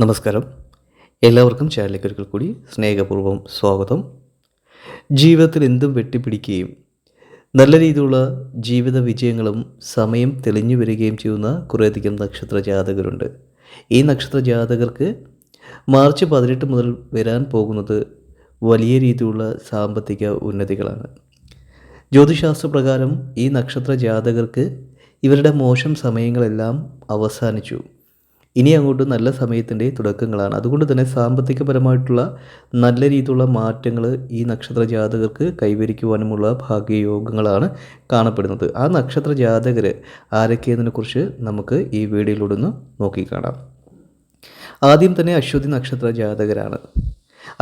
നമസ്കാരം. എല്ലാവർക്കും ചാനലിലേക്ക് ഒരിക്കൽ കൂടി സ്നേഹപൂർവ്വം സ്വാഗതം. ജീവിതത്തിൽ എന്തും വെട്ടിപ്പിടിക്കുകയും നല്ല രീതിയിലുള്ള ജീവിത വിജയങ്ങളും സമയം തെളിഞ്ഞു വരികയും ചെയ്യുന്ന കുറേയധികം നക്ഷത്ര ജാതകരുണ്ട്. ഈ നക്ഷത്ര ജാതകർക്ക് മാർച്ച് 18 മുതൽ വരാൻ പോകുന്നത് വലിയ രീതിയിലുള്ള സാമ്പത്തിക ഉന്നതികളാണ്. ജ്യോതിശാസ്ത്രപ്രകാരം ഈ നക്ഷത്ര ജാതകർക്ക് ഇവരുടെ മോശം സമയങ്ങളെല്ലാം അവസാനിച്ചു. ഇനി അങ്ങോട്ട് നല്ല സമയത്തിൻ്റെ തുടക്കങ്ങളാണ്. അതുകൊണ്ട് തന്നെ സാമ്പത്തികപരമായിട്ടുള്ള നല്ല രീതിയിലുള്ള മാറ്റങ്ങൾ ഈ നക്ഷത്ര ജാതകർക്ക് കൈവരിക്കുവാനുമുള്ള ഭാഗ്യയോഗങ്ങളാണ് കാണപ്പെടുന്നത്. ആ നക്ഷത്ര ജാതകർ ആരൊക്കെയെന്നതിനെക്കുറിച്ച് നമുക്ക് ഈ വീഡിയോയിലൂടെ ഒന്ന് നോക്കിക്കാണാം. ആദ്യം തന്നെ അശ്വതി നക്ഷത്ര ജാതകരാണ്.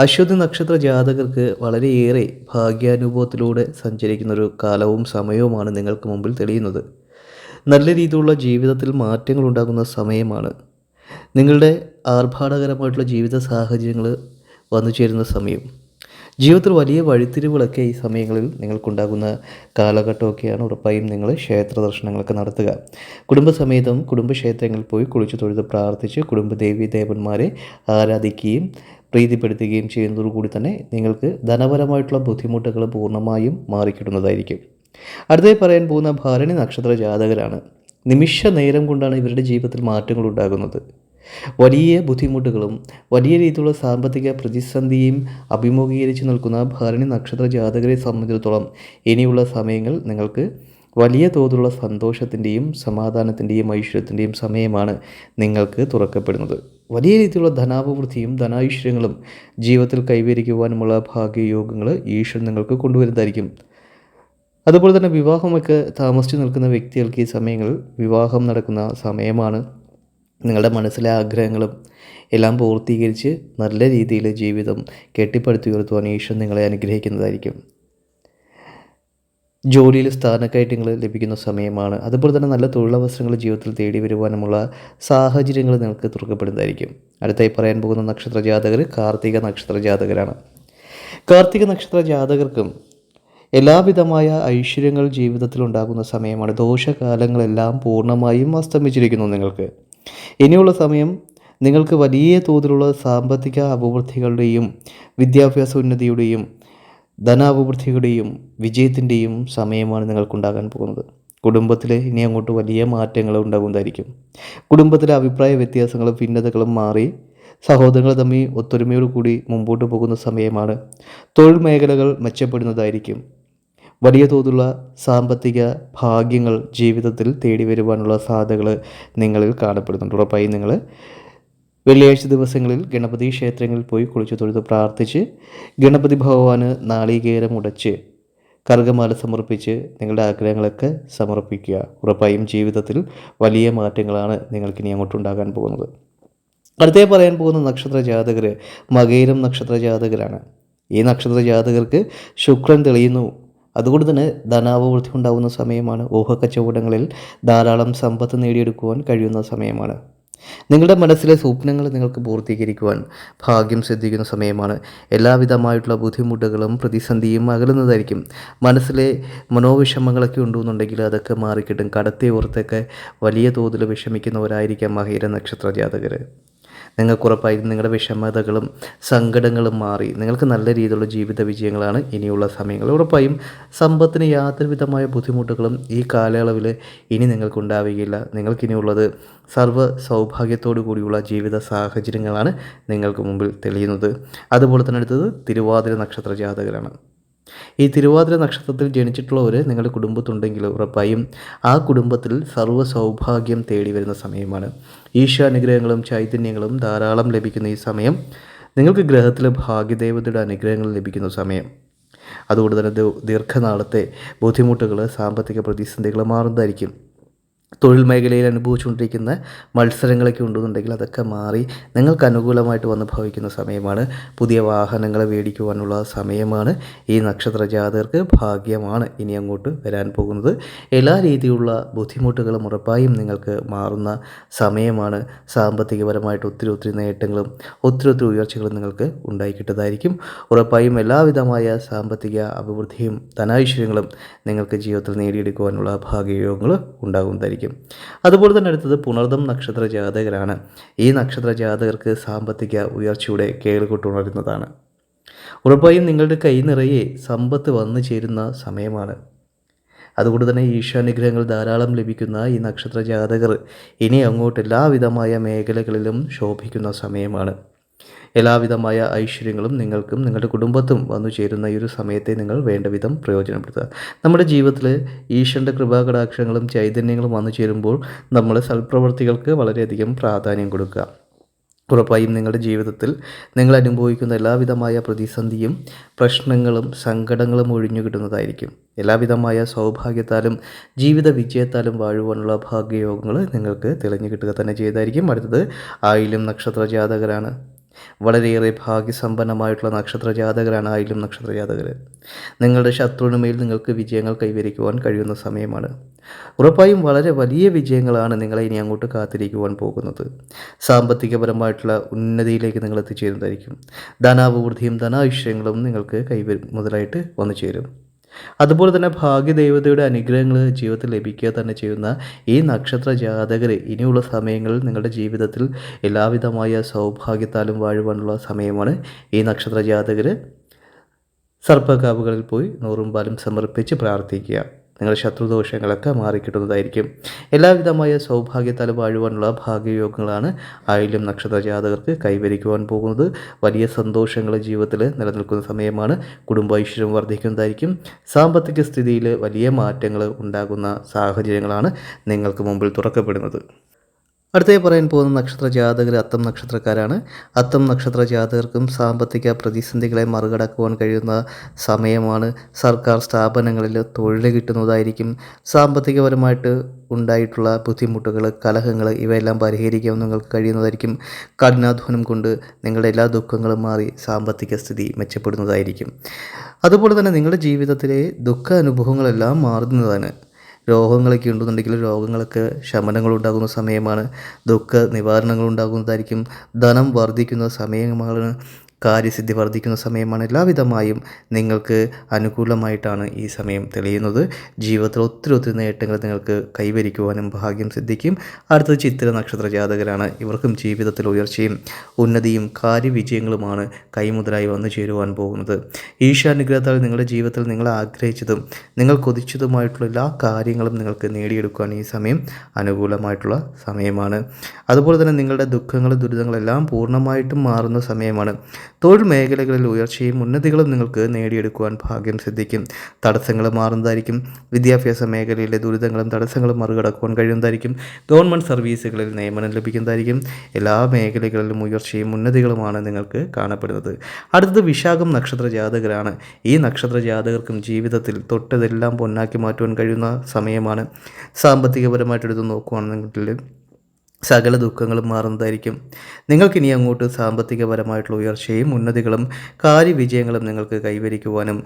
അശ്വതി നക്ഷത്ര ജാതകർക്ക് വളരെയേറെ ഭാഗ്യാനുഭവത്തിലൂടെ സഞ്ചരിക്കുന്നൊരു കാലവും സമയവുമാണ് നിങ്ങൾക്ക് മുമ്പിൽ തെളിയുന്നത്. നല്ല രീതിയിലുള്ള ജീവിതത്തിൽ മാറ്റങ്ങൾ ഉണ്ടാകുന്ന സമയമാണ്. നിങ്ങളുടെ ആർഭാടകരമായിട്ടുള്ള ജീവിത സാഹചര്യങ്ങൾ വന്നു ചേരുന്ന സമയം, ജീവിതത്തിൽ വലിയ വഴിത്തിരിവുകളൊക്കെ ഈ സമയങ്ങളിൽ നിങ്ങൾക്കുണ്ടാകുന്ന കാലഘട്ടമൊക്കെയാണ്. ഉറപ്പായും നിങ്ങൾ ക്ഷേത്ര ദർശനങ്ങളൊക്കെ നടത്തുക. കുടുംബസമേതം കുടുംബക്ഷേത്രങ്ങളിൽ പോയി കുളിച്ചു തൊഴുത് പ്രാർത്ഥിച്ച് കുടുംബദേവി ദേവന്മാരെ ആരാധിക്കുകയും പ്രീതിപ്പെടുത്തുകയും ചെയ്യുന്നതോടുകൂടി തന്നെ നിങ്ങൾക്ക് ധനപരമായിട്ടുള്ള ബുദ്ധിമുട്ടുകൾ പൂർണ്ണമായും മാറിക്കിട്ടുന്നതായിരിക്കും. അടുത്തായി പറയാൻ പോകുന്ന ഭരണി നക്ഷത്ര ജാതകരാണ്. നിമിഷ നേരം കൊണ്ടാണ് ഇവരുടെ ജീവിതത്തിൽ മാറ്റങ്ങൾ ഉണ്ടാകുന്നത്. വലിയ ബുദ്ധിമുട്ടുകളും വലിയ രീതിയിലുള്ള സാമ്പത്തിക പ്രതിസന്ധിയും അഭിമുഖീകരിച്ച് നിൽക്കുന്ന ഭരണി നക്ഷത്ര ജാതകരെ സംബന്ധിച്ചിടത്തോളം ഇനിയുള്ള സമയങ്ങൾ നിങ്ങൾക്ക് വലിയ തോതിലുള്ള സന്തോഷത്തിൻ്റെയും സമാധാനത്തിൻ്റെയും ഐശ്വര്യത്തിൻ്റെയും സമയമാണ് നിങ്ങൾക്ക് തുറക്കപ്പെടുന്നത്. വലിയ രീതിയിലുള്ള ധനാഭിവൃദ്ധിയും ധനാഐശ്വര്യങ്ങളും ജീവിതത്തിൽ കൈവരിക്കുവാനുമുള്ള ഭാഗ്യയോഗങ്ങൾ ഈശ്വരൻ നിങ്ങൾക്ക് കൊണ്ടുവരുന്നതായിരിക്കും. അതുപോലെ തന്നെ വിവാഹമൊക്കെ താമസിച്ച് നിൽക്കുന്ന വ്യക്തികൾക്ക് ഈ സമയങ്ങളിൽ വിവാഹം നടക്കുന്ന സമയമാണ്. നിങ്ങളുടെ മനസ്സിലെ ആഗ്രഹങ്ങളും എല്ലാം പൂർത്തീകരിച്ച് നല്ല രീതിയിൽ ജീവിതം കെട്ടിപ്പടുത്തുയർത്തുവാൻ ഈശ്വരൻ നിങ്ങളെ അനുഗ്രഹിക്കുന്നതായിരിക്കും. ജോലിയിൽ സ്ഥാനക്കയറ്റങ്ങൾ ലഭിക്കുന്ന സമയമാണ്. അതുപോലെ തന്നെ നല്ല തൊഴിലവസരങ്ങൾ ജീവിതത്തിൽ തേടി വരുവാനുമുള്ള സാഹചര്യങ്ങൾ നിങ്ങൾക്ക് തുറക്കപ്പെടുന്നതായിരിക്കും. അടുത്തായി പറയാൻ പോകുന്ന നക്ഷത്ര ജാതകർ കാർത്തിക നക്ഷത്ര ജാതകരാണ്. കാർത്തിക നക്ഷത്ര ജാതകർക്കും എല്ലാവിധമായ ഐശ്വര്യങ്ങൾ ജീവിതത്തിൽ ഉണ്ടാകുന്ന സമയമാണ്. ദോഷകാലങ്ങളെല്ലാം പൂർണ്ണമായും അസ്തമിച്ചിരിക്കുന്നു. നിങ്ങൾക്ക് ഇനിയുള്ള സമയം നിങ്ങൾക്ക് വലിയ തോതിലുള്ള സാമ്പത്തിക അഭിവൃദ്ധികളുടെയും വിദ്യാഭ്യാസ ഉന്നതിയുടെയും ധനാഭിവൃദ്ധിയുടെയും വിജയത്തിൻ്റെയും സമയമാണ് നിങ്ങൾക്കുണ്ടാകാൻ പോകുന്നത്. കുടുംബത്തിൽ ഇനി അങ്ങോട്ട് വലിയ മാറ്റങ്ങൾ ഉണ്ടാകുന്നതായിരിക്കും. കുടുംബത്തിലെ അഭിപ്രായ വ്യത്യാസങ്ങളും ഭിന്നതകളും മാറി സഹോദരങ്ങൾ തമ്മിൽ ഒത്തൊരുമയോടു കൂടി മുമ്പോട്ട് പോകുന്ന സമയമാണ്. തൊഴിൽ മേഖലകൾ മെച്ചപ്പെടുന്നതായിരിക്കും. വലിയ തോതിലുള്ള സാമ്പത്തിക ഭാഗ്യങ്ങൾ ജീവിതത്തിൽ തേടി വരുവാനുള്ള സാധ്യതകൾ നിങ്ങളിൽ കാണപ്പെടുന്നുണ്ട്. ഉറപ്പായും നിങ്ങൾ വെള്ളിയാഴ്ച ദിവസങ്ങളിൽ ഗണപതി ക്ഷേത്രങ്ങളിൽ പോയി കുളിച്ചു തൊഴുത് പ്രാർത്ഥിച്ച് ഗണപതി ഭഗവാന് നാളികേരം ഉടച്ച് കർഗമാല സമർപ്പിച്ച് നിങ്ങളുടെ ആഗ്രഹങ്ങളൊക്കെ സമർപ്പിക്കുക. ഉറപ്പായും ജീവിതത്തിൽ വലിയ മാറ്റങ്ങളാണ് നിങ്ങൾക്കിനി അങ്ങോട്ടുണ്ടാകാൻ പോകുന്നത്. അടുത്തേ പറയാൻ പോകുന്ന നക്ഷത്ര ജാതകർ മകയിരം നക്ഷത്ര ജാതകരാണ്. ഈ നക്ഷത്ര ജാതകർക്ക് ശുക്രൻ തെളിയുന്നു. അതുകൊണ്ട് തന്നെ ധനാഭിവൃദ്ധി ഉണ്ടാകുന്ന സമയമാണ്. ഊഹക്കച്ചവടങ്ങളിൽ ധാരാളം സമ്പത്ത് നേടിയെടുക്കുവാൻ കഴിയുന്ന സമയമാണ്. നിങ്ങളുടെ മനസ്സിലെ സ്വപ്നങ്ങൾ നിങ്ങൾക്ക് പൂർത്തീകരിക്കുവാൻ ഭാഗ്യം സിദ്ധിക്കുന്ന സമയമാണ്. എല്ലാവിധമായിട്ടുള്ള ബുദ്ധിമുട്ടുകളും പ്രതിസന്ധിയും അകലുന്നതായിരിക്കും. മനസ്സിലെ മനോവിഷമങ്ങളൊക്കെ ഉണ്ടെന്നുണ്ടെങ്കിൽ അതൊക്കെ മാറിക്കിട്ടും. കടത്തെ ഓർത്തൊക്കെ വലിയ തോതിൽ വിഷമിക്കുന്നവരായിരിക്കാം മകയിര നക്ഷത്ര ജാതകർ. നിങ്ങൾക്കുറപ്പായും നിങ്ങളുടെ വിഷമതകളും സങ്കടങ്ങളും മാറി നിങ്ങൾക്ക് നല്ല രീതിയിലുള്ള ജീവിത വിജയങ്ങളാണ് ഇനിയുള്ള സമയങ്ങൾ. ഉറപ്പായും സമ്പത്തിന് യാതൊരുവിധമായ ബുദ്ധിമുട്ടുകളും ഈ കാലയളവിൽ ഇനി നിങ്ങൾക്കുണ്ടാവുകയില്ല. നിങ്ങൾക്കിനിയുള്ളത് സർവ്വ സൗഭാഗ്യത്തോടു കൂടിയുള്ള ജീവിത സാഹചര്യങ്ങളാണ് നിങ്ങൾക്ക് മുമ്പിൽ തെളിയുന്നത്. അതുപോലെ തന്നെ അടുത്തത് തിരുവാതിര നക്ഷത്ര ജാതകരാണ്. ഈ തിരുവാതിര നക്ഷത്രത്തിൽ ജനിച്ചിട്ടുള്ളവർ നിങ്ങളുടെ കുടുംബത്തുണ്ടെങ്കിൽ ഉറപ്പായും ആ കുടുംബത്തിൽ സർവ്വ സൗഭാഗ്യം തേടി വരുന്ന സമയമാണ്. ഈശ്വരാനുഗ്രഹങ്ങളും ചൈതന്യങ്ങളും ധാരാളം ലഭിക്കുന്ന ഈ സമയം നിങ്ങൾക്ക് ഗ്രഹത്തിലെ ഭാഗ്യദേവതയുടെ അനുഗ്രഹങ്ങൾ ലഭിക്കുന്ന സമയം. അതുകൊണ്ട് തന്നെ ദീർഘനാളത്തെ ബുദ്ധിമുട്ടുകൾ സാമ്പത്തിക പ്രതിസന്ധികൾ മാറുന്നതായിരിക്കും. തൊഴിൽ മേഖലയിൽ അനുഭവിച്ചുകൊണ്ടിരിക്കുന്ന മത്സരങ്ങളൊക്കെ ഉണ്ടെന്നുണ്ടെങ്കിൽ അതൊക്കെ മാറി നിങ്ങൾക്ക് അനുകൂലമായിട്ട് വന്ന് ഭവിക്കുന്ന സമയമാണ്. പുതിയ വാഹനങ്ങൾ മേടിക്കുവാനുള്ള സമയമാണ്. ഈ നക്ഷത്ര ജാതകർക്ക് ഭാഗ്യമാണ് ഇനി അങ്ങോട്ട് വരാൻ പോകുന്നത്. എല്ലാ രീതിയിലുള്ള ബുദ്ധിമുട്ടുകളും ഉറപ്പായും നിങ്ങൾക്ക് മാറുന്ന സമയമാണ്. സാമ്പത്തികപരമായിട്ട് ഒത്തിരി നേട്ടങ്ങളും ഒത്തിരി ഉയർച്ചകളും നിങ്ങൾക്ക് ഉണ്ടായിക്കിട്ടതായിരിക്കും. ഉറപ്പായും എല്ലാവിധമായ സാമ്പത്തിക അഭിവൃദ്ധിയും ധനാഐശ്വര്യങ്ങളും നിങ്ങൾക്ക് ജീവിതത്തിൽ നേടിയെടുക്കുവാനുള്ള ഭാഗ്യയോഗങ്ങൾ ഉണ്ടാകുന്നതായിരിക്കും. ലഭിക്കുന്നതായിരിക്കും. അതുപോലെ തന്നെ അടുത്തത് പുണർദം നക്ഷത്ര ജാതകരാണ്. ഈ നക്ഷത്ര ജാതകർക്ക് സാമ്പത്തിക ഉയർച്ചയുടെ കേളുകൊട്ടുണരുന്നതാണ്. ഉറപ്പായും നിങ്ങളുടെ കൈ നിറയെ സമ്പത്ത് വന്നു ചേരുന്ന സമയമാണ്. അതുകൊണ്ട് തന്നെ ഈശ്വരാനുഗ്രഹങ്ങൾ ധാരാളം ലഭിക്കുന്ന ഈ നക്ഷത്ര ജാതകർ ഇനി അങ്ങോട്ട് എല്ലാവിധമായ മേഖലകളിലും ശോഭിക്കുന്ന സമയമാണ്. എല്ലാവിധമായ ഐശ്വര്യങ്ങളും നിങ്ങൾക്കും നിങ്ങളുടെ കുടുംബത്തും വന്നു ചേരുന്ന ഈ ഒരു സമയത്തെ നിങ്ങൾ വേണ്ട വിധം പ്രയോജനപ്പെടുത്തുക. നമ്മുടെ ജീവിതത്തിൽ ഈശ്വരൻ്റെ കൃപാകടാക്ഷങ്ങളും ചൈതന്യങ്ങളും വന്നു ചേരുമ്പോൾ നമ്മൾ സൽപ്രവർത്തികൾക്ക് വളരെയധികം പ്രാധാന്യം കൊടുക്കുക. ഉറപ്പായും നിങ്ങളുടെ ജീവിതത്തിൽ നിങ്ങൾ അനുഭവിക്കുന്ന എല്ലാവിധമായ പ്രതിസന്ധിയും പ്രശ്നങ്ങളും സങ്കടങ്ങളും ഒഴിഞ്ഞു കിട്ടുന്നതായിരിക്കും. എല്ലാവിധമായ സൗഭാഗ്യത്താലും ജീവിത വിജയത്താലും വാഴുവാനുള്ള ഭാഗ്യയോഗങ്ങൾ നിങ്ങൾക്ക് തെളിഞ്ഞു കിട്ടുക തന്നെ ചെയ്തായിരിക്കും. അടുത്തത് ആയില്യം നക്ഷത്ര ജാതകരാണ്. വളരെയേറെ ഭാഗ്യസമ്പന്നമായിട്ടുള്ള നക്ഷത്ര ജാതകരാണ് ആയില്യം നക്ഷത്ര ജാതകർ. നിങ്ങളുടെ ശത്രുവിനുമേൽ നിങ്ങൾക്ക് വിജയങ്ങൾ കൈവരിക്കുവാൻ കഴിയുന്ന സമയമാണ്. ഉറപ്പായും വളരെ വലിയ വിജയങ്ങളാണ് നിങ്ങളെ ഇനി അങ്ങോട്ട് കാത്തിരിക്കുവാൻ പോകുന്നത്. സാമ്പത്തികപരമായിട്ടുള്ള ഉന്നതിയിലേക്ക് നിങ്ങൾ എത്തിച്ചേരുന്നതായിരിക്കും. ധനാഭിവൃദ്ധിയും ധനാഐശ്വര്യങ്ങളും നിങ്ങൾക്ക് മുതലായിട്ട് വന്നു ചേരും. അതുപോലെ തന്നെ ഭാഗ്യദേവതയുടെ അനുഗ്രഹങ്ങൾ ജീവിതത്തിൽ ലഭിക്കുക തന്നെ ചെയ്യുന്ന ഈ നക്ഷത്ര ജാതകർ ഇനിയുള്ള സമയങ്ങളിൽ നിങ്ങളുടെ ജീവിതത്തിൽ എല്ലാവിധമായ സൗഭാഗ്യത്താലും വാഴുവാനുള്ള സമയമാണ്. ഈ നക്ഷത്ര ജാതകർ സർപ്പകാവുകളിൽ പോയി നൂറും പാലും സമർപ്പിച്ച് പ്രാർത്ഥിക്കുക. നിങ്ങളുടെ ശത്രുദോഷങ്ങളൊക്കെ മാറിക്കിട്ടുന്നതായിരിക്കും. എല്ലാവിധമായ സൗഭാഗ്യത്താൽ വാഴുവാനുള്ള ഭാഗ്യയോഗങ്ങളാണ് ആയില്യം നക്ഷത്ര ജാതകർക്ക് കൈവരിക്കുവാൻ പോകുന്നത്. വലിയ സന്തോഷങ്ങൾ ജീവിതത്തിൽ നിലനിൽക്കുന്ന സമയമാണ്. കുടുംബൈശ്വര്യം വർദ്ധിക്കുന്നതായിരിക്കും. സാമ്പത്തിക സ്ഥിതിയിൽ വലിയ മാറ്റങ്ങൾ ഉണ്ടാകുന്ന സാഹചര്യങ്ങളാണ് നിങ്ങൾക്ക് മുമ്പിൽ തുറക്കപ്പെടുന്നത്. അടുത്തായി പറയാൻ പോകുന്ന നക്ഷത്ര ജാതകർ അത്തം നക്ഷത്രക്കാരാണ്. അത്തം നക്ഷത്ര ജാതകർക്കും സാമ്പത്തിക പ്രതിസന്ധികളെ മറികടക്കുവാൻ കഴിയുന്ന സമയമാണ്. സർക്കാർ സ്ഥാപനങ്ങളിൽ തൊഴിൽ കിട്ടുന്നതായിരിക്കും. സാമ്പത്തികപരമായിട്ട് ഉണ്ടായിട്ടുള്ള ബുദ്ധിമുട്ടുകൾ, കലഹങ്ങൾ ഇവയെല്ലാം പരിഹരിക്കാൻ നിങ്ങൾക്ക് കഴിയുന്നതായിരിക്കും. കഠിനാധ്വാനം കൊണ്ട് നിങ്ങളുടെ എല്ലാ ദുഃഖങ്ങളും മാറി സാമ്പത്തിക സ്ഥിതി മെച്ചപ്പെടുന്നതായിരിക്കും. അതുപോലെ തന്നെ നിങ്ങളുടെ ജീവിതത്തിലെ ദുഃഖ അനുഭവങ്ങളെല്ലാം മാറുന്നതാണ്. രോഗങ്ങളൊക്കെ ഉണ്ടെന്നുണ്ടെങ്കിൽ രോഗങ്ങളൊക്കെ ശമനങ്ങളുണ്ടാകുന്ന സമയമാണ്. ദുഃഖ നിവാരണങ്ങളുണ്ടാകുന്നതായിരിക്കും. ധനം വർദ്ധിക്കുന്ന സമയമാണ്. കാര്യസിദ്ധി വർദ്ധിക്കുന്ന സമയമാണ്. എല്ലാവിധമായും നിങ്ങൾക്ക് അനുകൂലമായിട്ടാണ് ഈ സമയം തെളിയുന്നത്. ജീവിതത്തിൽ ഒത്തിരി നേട്ടങ്ങൾ നിങ്ങൾക്ക് കൈവരിക്കുവാനും ഭാഗ്യം സിദ്ധിക്കും. അടുത്തത് ചിത്തിര നക്ഷത്ര ജാതകരാണ്. ഇവർക്കും ജീവിതത്തിൽ ഉയർച്ചയും ഉന്നതിയും കാര്യവിജയങ്ങളുമാണ് കൈമുതലായി വന്നു ചേരുവാൻ പോകുന്നത്. ഈശ്വരാനുഗ്രഹത്താൽ നിങ്ങളുടെ ജീവിതത്തിൽ നിങ്ങൾ ആഗ്രഹിച്ചതും നിങ്ങൾ കൊതിച്ചതുമായിട്ടുള്ള എല്ലാ കാര്യങ്ങളും നിങ്ങൾക്ക് നേടിയെടുക്കുവാൻ ഈ സമയം അനുകൂലമായിട്ടുള്ള സമയമാണ്. അതുപോലെ തന്നെ നിങ്ങളുടെ ദുഃഖങ്ങളും ദുരിതങ്ങളെല്ലാം പൂർണ്ണമായിട്ടും മാറുന്ന സമയമാണ്. തൊഴിൽ മേഖലകളിൽ ഉയർച്ചയും ഉന്നതികളും നിങ്ങൾക്ക് നേടിയെടുക്കുവാൻ ഭാഗ്യം സിദ്ധിക്കും. തടസ്സങ്ങൾ മാറുന്നതായിരിക്കും. വിദ്യാഭ്യാസ മേഖലയിലെ ദുരിതങ്ങളും തടസ്സങ്ങളും മറികടക്കുവാൻ കഴിയുന്നതായിരിക്കും. ഗവൺമെൻറ് സർവീസുകളിൽ നിയമനം ലഭിക്കുന്നതായിരിക്കും. എല്ലാ മേഖലകളിലും ഉയർച്ചയും ഉന്നതികളുമാണ് നിങ്ങൾക്ക് കാണപ്പെടുന്നത്. അടുത്തത് വിശാഖം നക്ഷത്ര ജാതകരാണ്. ഈ നക്ഷത്ര ജാതകർക്കും ജീവിതത്തിൽ തൊട്ടതെല്ലാം പൊന്നാക്കി മാറ്റുവാൻ കഴിയുന്ന സമയമാണ്. സാമ്പത്തികപരമായിട്ടെടുത്ത് നോക്കുകയാണെന്നുണ്ടെങ്കിൽ സകല ദുഃഖങ്ങളും മാറുന്നതായിരിക്കും. നിങ്ങൾക്കിനി അങ്ങോട്ട് സാമ്പത്തികപരമായിട്ടുള്ള ഉയർച്ചയും ഉന്നതികളും കാര്യവിജയങ്ങളും നിങ്ങൾക്ക് കൈവരിക്കുവാനും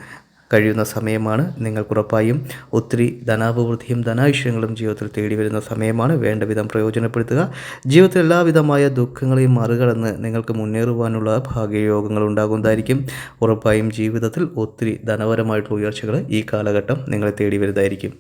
കഴിയുന്ന സമയമാണ്. നിങ്ങൾക്കുറപ്പായും ഒത്തിരി ധനാഭിവൃദ്ധിയും ധനാഐശ്വര്യങ്ങളും ജീവിതത്തിൽ തേടി വരുന്ന സമയമാണ്. വേണ്ട വിധം പ്രയോജനപ്പെടുത്തുക. ജീവിതത്തിൽ എല്ലാവിധമായ ദുഃഖങ്ങളെയും മറികടന്ന് നിങ്ങൾക്ക് മുന്നേറുവാനുള്ള ഭാഗ്യയോഗങ്ങൾ ഉണ്ടാകുന്നതായിരിക്കും. ഉറപ്പായും ജീവിതത്തിൽ ഒത്തിരി ധനപരമായിട്ടുള്ള ഉയർച്ചകൾ ഈ കാലഘട്ടം നിങ്ങളെ തേടി വരുന്നതായിരിക്കും.